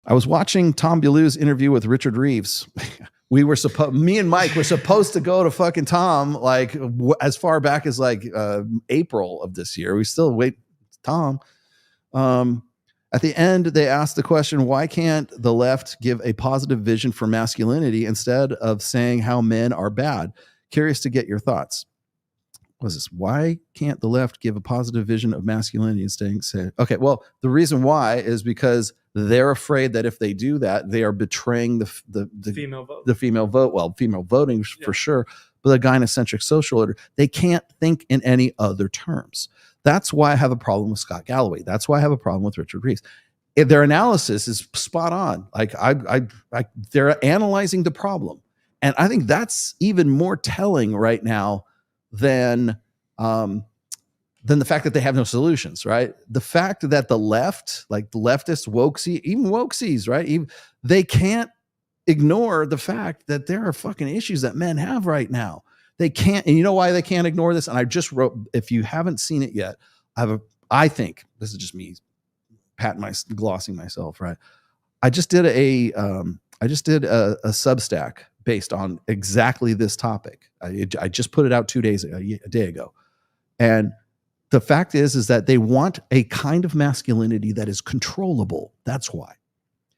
I was watching Tom Bilyeu's interview with Richard Reeves. Me and Mike were supposed to go to fucking Tom like as far back as like April of this year. We still wait Tom. At the end, they asked the question, why can't the left give a positive vision for masculinity instead of saying how men are bad? Curious to get your thoughts. What was this? Why can't the left give a positive vision of masculinity instead of saying, okay, well, the reason why is because they're afraid that if they do that, they are betraying the female vote. The female vote. Well, female voting for sure, but the gynocentric social order. They can't think in any other terms. That's why I have a problem with Scott Galloway. That's why I have a problem with Richard Reeves. If their analysis is spot on. Like they're analyzing the problem, and I think that's even more telling right now than the fact that they have no solutions, right? The fact that the left, like the leftists, even wokesies, right? They can't ignore the fact that there are fucking issues that men have right now. They can't, and you know why they can't ignore this? And I just wrote, if you haven't seen it yet, I think, this is just me glossing myself, right? I just did a Substack based on exactly this topic. I just put it out a day ago. And the fact is that they want a kind of masculinity that is controllable. That's why.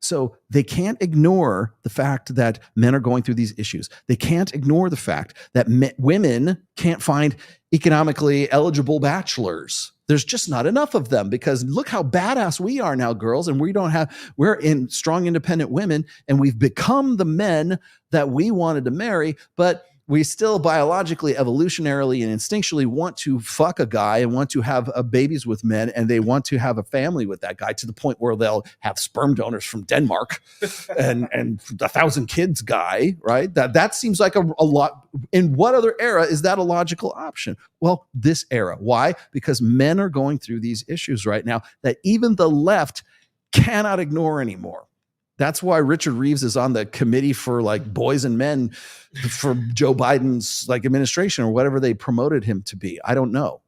So they can't ignore the fact that men are going through these issues. They can't ignore the fact that women can't find economically eligible bachelors. There's just not enough of them, because look how badass we are now, girls, and we're in strong, independent women, and we've become the men that we wanted to marry, but we still biologically, evolutionarily, and instinctually want to fuck a guy and want to have babies with men, and they want to have a family with that guy to the point where they'll have sperm donors from Denmark and 1,000 kids guy, right? That seems like a lot. In what other era is that a logical option? Well, this era. Why? Because men are going through these issues right now that even the left cannot ignore anymore. That's why Richard Reeves is on the committee for like boys and men for Joe Biden's like administration or whatever they promoted him to be. I don't know,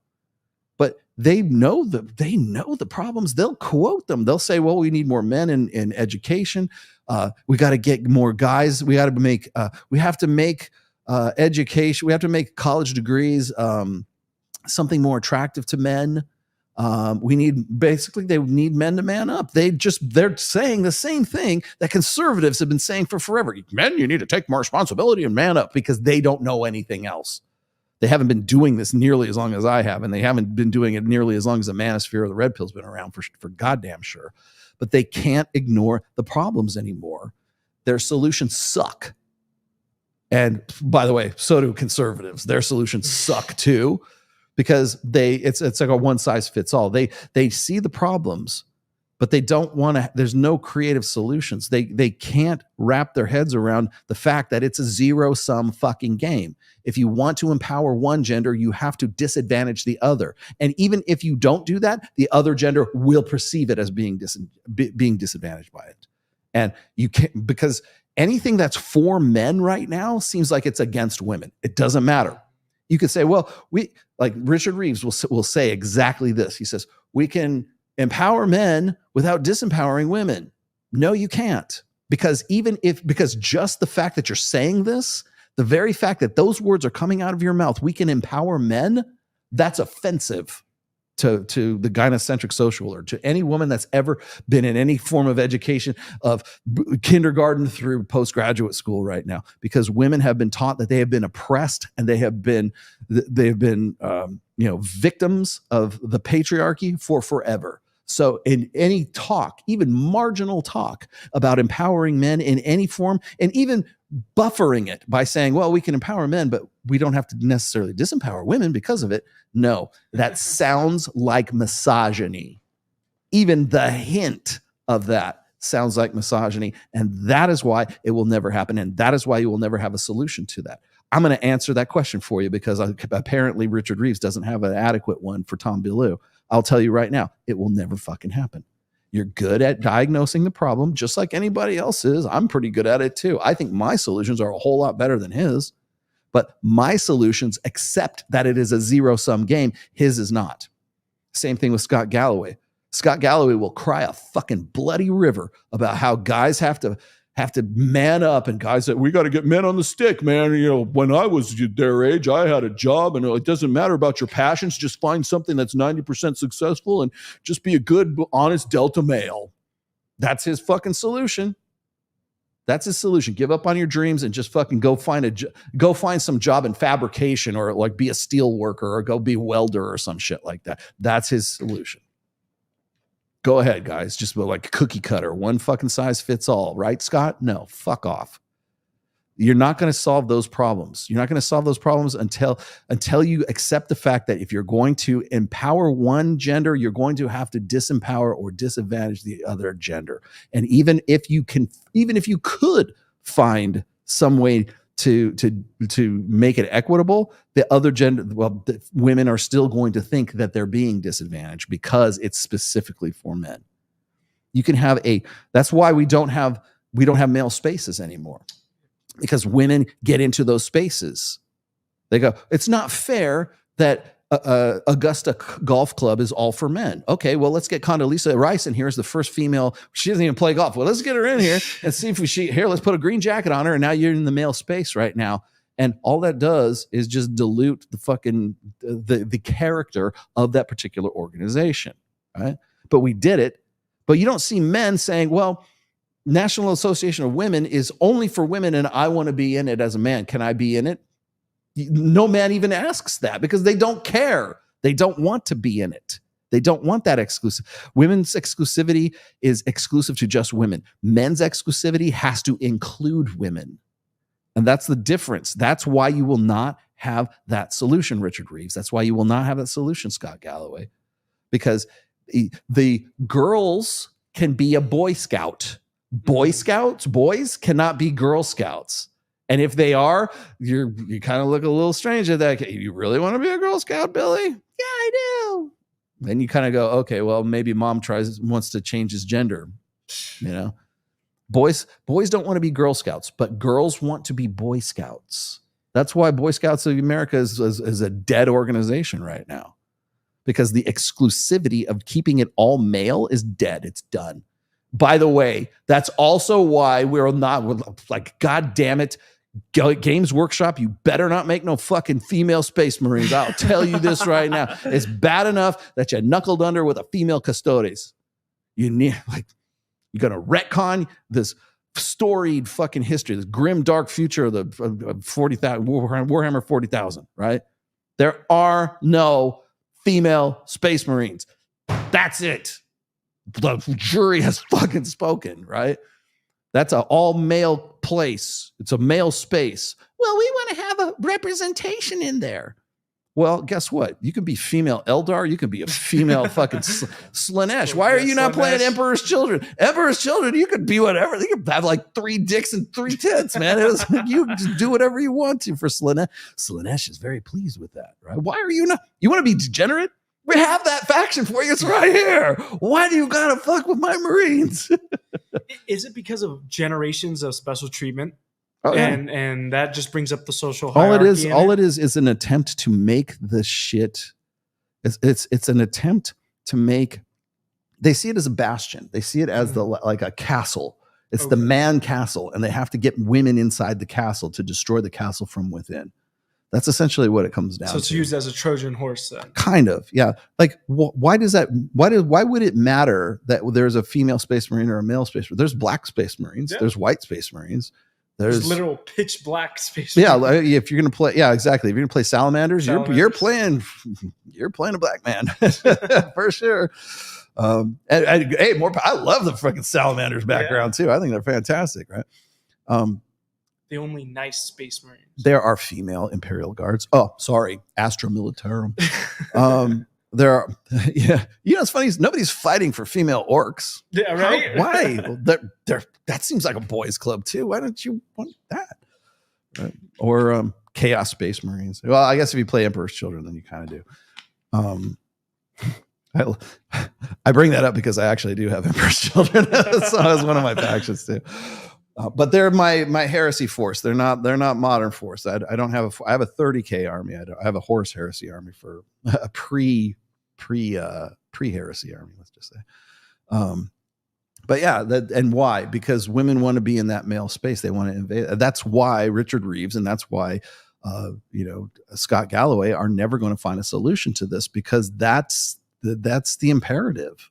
but they know the problems. They'll quote them. They'll say, well, we need more men in education. We got to get more guys. We have to make education. We have to make college degrees something more attractive to men. They need men to man up. They're saying the same thing that conservatives have been saying for forever. Men, you need to take more responsibility and man up, because they don't know anything else. They haven't been doing this nearly as long as I have, and they haven't been doing it nearly as long as the manosphere or the red pill's been around for goddamn sure. But they can't ignore the problems anymore. Their solutions suck. And by the way, so do conservatives. Their solutions suck too. Because it's like a one size fits all. They see the problems, but they don't want to. There's no creative solutions. They can't wrap their heads around the fact that it's a zero sum fucking game. If you want to empower one gender, you have to disadvantage the other. And even if you don't do that, the other gender will perceive it as being disadvantaged by it. And you can't, because anything that's for men right now seems like it's against women. It doesn't matter. You could say, well, like Richard Reeves will say exactly this. He says, we can empower men without disempowering women. No, you can't. Because just the fact that you're saying this, the very fact that those words are coming out of your mouth, we can empower men, that's offensive to the gynocentric social order, to any woman that's ever been in any form of education, of kindergarten through postgraduate school right now, because women have been taught that they have been oppressed, and they have been victims of the patriarchy for forever. So in any talk, even marginal talk about empowering men in any form, and even buffering it by saying, well, we can empower men, but we don't have to necessarily disempower women because of it. No, that sounds like misogyny. Even the hint of that sounds like misogyny. And that is why it will never happen. And that is why you will never have a solution to that. I'm going to answer that question for you, because apparently Richard Reeves doesn't have an adequate one for Tom Bilyeu. I'll tell you right now, it will never fucking happen. You're good at diagnosing the problem, just like anybody else is. I'm pretty good at it too. I think my solutions are a whole lot better than his, but my solutions accept that it is a zero-sum game. His is not. Same thing with Scott Galloway. Scott Galloway will cry a fucking bloody river about how guys have to man up, and guys that we got to get men on the stick, man. You know, when I was their age, I had a job, and it doesn't matter about your passions. Just find something that's 90% successful and just be a good, honest Delta male. That's his fucking solution. That's his solution. Give up on your dreams and just fucking go find some job in fabrication, or like be a steel worker, or go be a welder or some shit like that. That's his solution. Go ahead, guys. Just like cookie cutter, one fucking size fits all, right, Scott? No, fuck off. You're not going to solve those problems. You're not going to solve those problems until you accept the fact that if you're going to empower one gender, you're going to have to disempower or disadvantage the other gender. And even if you could find some way to make it equitable, the other gender, the women are still going to think that they're being disadvantaged because it's specifically for men. You can have that's why we don't have male spaces anymore, because women get into those spaces. They go, it's not fair that Augusta Golf Club is all for men. Okay, well, let's get Condoleezza Rice in here as the first female. She doesn't even play golf. Well, let's get her in here and see if let's put a green jacket on her. And now you're in the male space right now. And all that does is just dilute the fucking, the character of that particular organization, right? But we did it. But you don't see men saying, well, National Association of Women is only for women and I want to be in it as a man. Can I be in it? No man even asks that because they don't care. They don't want to be in it. They don't want that exclusive. Women's exclusivity is exclusive to just women. Men's exclusivity has to include women. And that's the difference. That's why you will not have that solution, Richard Reeves. That's why you will not have that solution, Scott Galloway. Because the girls can be a Boy Scout. Boys cannot be Girl Scouts. And if they are, you kind of look a little strange at that. You really want to be a Girl Scout, Billy? Yeah, I do. Then you kind of go, okay, well, maybe mom wants to change his gender. You know, boys don't want to be Girl Scouts, but girls want to be Boy Scouts. That's why Boy Scouts of America is a dead organization right now, because the exclusivity of keeping it all male is dead. It's done. By the way, that's also why we're like, God damn it, Games Workshop, you better not make no fucking female Space Marines. I'll tell you this right now. It's bad enough that you knuckled under with a female Custodes. You're going to retcon this storied fucking history, this grim, dark future of the 40,000 Warhammer 40,000, right? There are no female Space Marines. That's it. The jury has fucking spoken, right? That's an all male place. It's a male space. Well, we want to have a representation in there. Well, guess what? You can be female Eldar. You can be a female fucking Slaanesh. Why are you not playing Emperor's Children? Emperor's Children, you could be whatever. You could have like 3 dicks and 3 tits, man. You just do whatever you want to for Slaanesh. Slaanesh is very pleased with that, right? Why are you not? You want to be degenerate? We have that faction for you. It's right here. Why do you gotta fuck with my Marines? Is it because of generations of special treatment? Oh, yeah. And that just brings up the social hierarchy. All it is an attempt to make the shit. It's an attempt to make. They see it as a bastion. They see it as like a castle. It's the man castle, and they have to get women inside the castle to destroy the castle from within. That's essentially what it comes down to. So it's used as a Trojan horse then. Kind of, yeah. Like, why does that? Why would it matter that there's a female Space Marine or a male Space Marine? There's black Space Marines. Yeah. There's white Space Marines. There's literal pitch black Space Marines. Yeah, if you're gonna play, yeah, exactly. If you're gonna play Salamanders, you're playing a black man for sure. And hey, I love the fucking Salamanders background too. I think they're fantastic, right? The only nice Space Marines. There are female Imperial Guards. Oh, sorry, Astra Militarum. There are, yeah. You know, it's funny. Nobody's fighting for female orcs. Yeah, right. Why? That seems like a boys' club too. Why don't you want that? Right. Or Chaos Space Marines. Well, I guess if you play Emperor's Children, then you kind of do. I bring that up because I actually do have Emperor's Children, so that's one of my factions too. But they're my heresy force. They're not modern force. I don't have I have a 30K army. I have a horse heresy army for a pre pre-heresy army, let's just say. But yeah, and why? Because women want to be in that male space. They want to invade. That's why Richard Reeves and that's why Scott Galloway are never going to find a solution to this, because that's the imperative.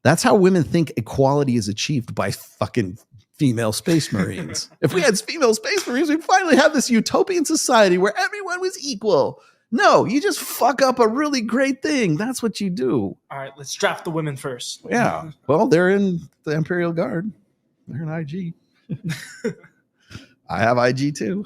That's how women think equality is achieved, by fucking female space marines. If we had female space marines, we'd finally have this utopian society where everyone was equal. No, you just fuck up a really great thing. That's what you do. All right, let's draft the women first. Yeah. Well, they're in the Imperial Guard. They're in IG. I have IG too.